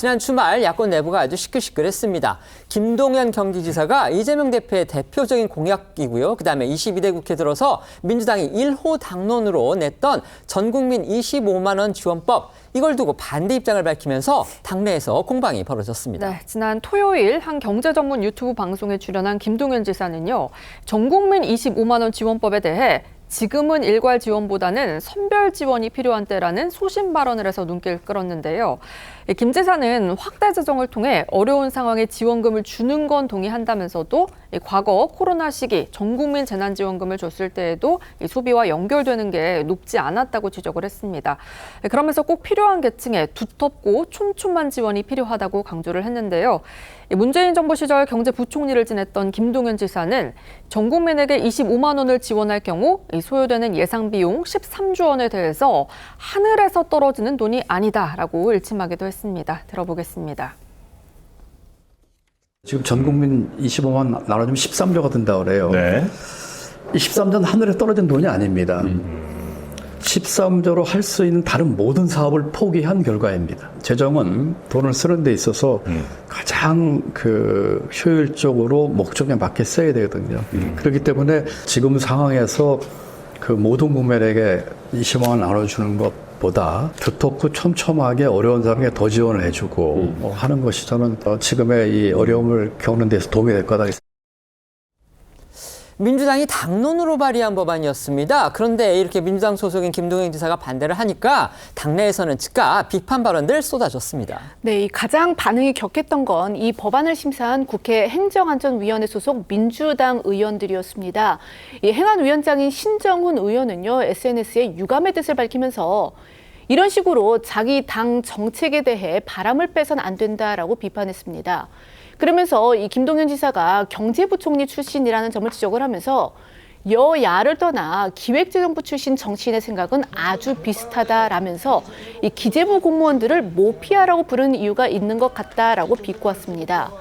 지난 주말 야권 내부가 아주 시끌시끌했습니다. 김동연 경기지사가 이재명 대표의 대표적인 공약이고요. 그다음에 22대 국회 들어서 민주당이 1호 당론으로 냈던 전국민 25만 원 지원법, 이걸 두고 반대 입장을 밝히면서 당내에서 공방이 벌어졌습니다. 네, 지난 토요일 한 경제 전문 유튜브 방송에 출연한 김동연 지사는요, 전국민 25만 원 지원법에 대해 지금은 일괄 지원보다는 선별 지원이 필요한 때라는 소신 발언을 해서 눈길을 끌었는데요. 김 지사는 확대 재정을 통해 어려운 상황에 지원금을 주는 건 동의한다면서도 과거 코로나 시기 전국민 재난지원금을 줬을 때에도 소비와 연결되는 게 높지 않았다고 지적을 했습니다. 그러면서 꼭 필요한 계층에 두텁고 촘촘한 지원이 필요하다고 강조를 했는데요. 문재인 정부 시절 경제부총리를 지냈던 김동연 지사는 전 국민에게 25만 원을 지원할 경우 소요되는 예상 비용 13조 원에 대해서 하늘에서 떨어지는 돈이 아니다라고 일침하기도 했습니다. 들어보겠습니다. 지금 전 국민 25만 나눠주면 13조가 든다고 그래요. 네. 이 13조는 하늘에 떨어진 돈이 아닙니다. 13조로 할 수 있는 다른 모든 사업을 포기한 결과입니다. 재정은 돈을 쓰는 데 있어서 가장 효율적으로 목적에 맞게 써야 되거든요. 그렇기 때문에 지금 상황에서 그 모든 국민에게 20만 원 나눠주는 것보다 두텁고 촘촘하게 어려운 사람에게 더 지원을 해주고 하는 것이 저는 지금의 이 어려움을 겪는 데서 도움이 될 거다. 민주당이 당론으로 발의한 법안이었습니다. 그런데 이렇게 민주당 소속인 김동연 지사가 반대를 하니까 당내에서는 즉각 비판 발언들 쏟아졌습니다. 네, 가장 반응이 격했던 건 이 법안을 심사한 국회 행정안전위원회 소속 민주당 의원들이었습니다. 이 행안위원장인 신정훈 의원은요, SNS에 유감의 뜻을 밝히면서 이런 식으로 자기 당 정책에 대해 바람을 빼선 안 된다라고 비판했습니다. 그러면서 이 김동연 지사가 경제부총리 출신이라는 점을 지적을 하면서 여야를 떠나 기획재정부 출신 정치인의 생각은 아주 비슷하다라면서 이 기재부 공무원들을 모피아라고 부르는 이유가 있는 것 같다라고 비꼬았습니다.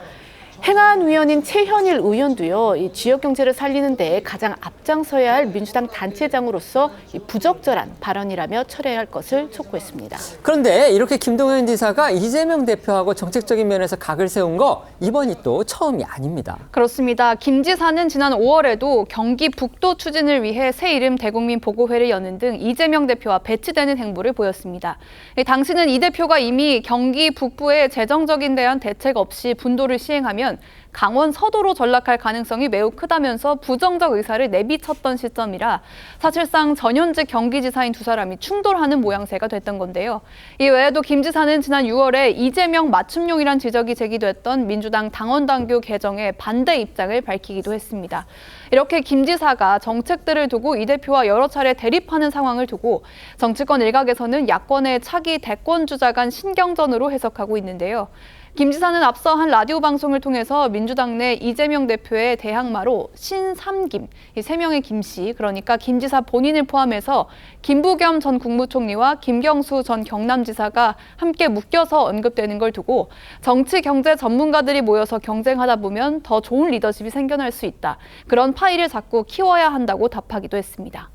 행안위원인 최현일 의원도요, 이 지역 경제를 살리는 데 가장 앞장서야 할 민주당 단체장으로서 부적절한 발언이라며 철회해야 할 것을 촉구했습니다. 그런데 이렇게 김동연 지사가 이재명 대표하고 정책적인 면에서 각을 세운 거 이번이 또 처음이 아닙니다. 그렇습니다. 김 지사는 지난 5월에도 경기 북도 추진을 위해 새 이름 대국민 보고회를 여는 등 이재명 대표와 배치되는 행보를 보였습니다. 당시는 이 대표가 이미 경기 북부에 재정적인 대한 대책 없이 분도를 시행하면 강원 서도로 전락할 가능성이 매우 크다면서 부정적 의사를 내비쳤던 시점이라 사실상 전현직 경기지사인 두 사람이 충돌하는 모양새가 됐던 건데요. 이 외에도 김 지사는 지난 6월에 이재명 맞춤용이란 지적이 제기됐던 민주당 당원당규 개정에 반대 입장을 밝히기도 했습니다. 이렇게 김 지사가 정책들을 두고 이 대표와 여러 차례 대립하는 상황을 두고 정치권 일각에서는 야권의 차기 대권 주자 간 신경전으로 해석하고 있는데요. 김 지사는 앞서 한 라디오 방송을 통해서 민주당 내 이재명 대표의 대항마로 신삼김, 이 세 명의 김씨, 그러니까 김 지사 본인을 포함해서 김부겸 전 국무총리와 김경수 전 경남지사가 함께 묶여서 언급되는 걸 두고 정치 경제 전문가들이 모여서 경쟁하다 보면 더 좋은 리더십이 생겨날 수 있다. 그런 파이를 자꾸 키워야 한다고 답하기도 했습니다.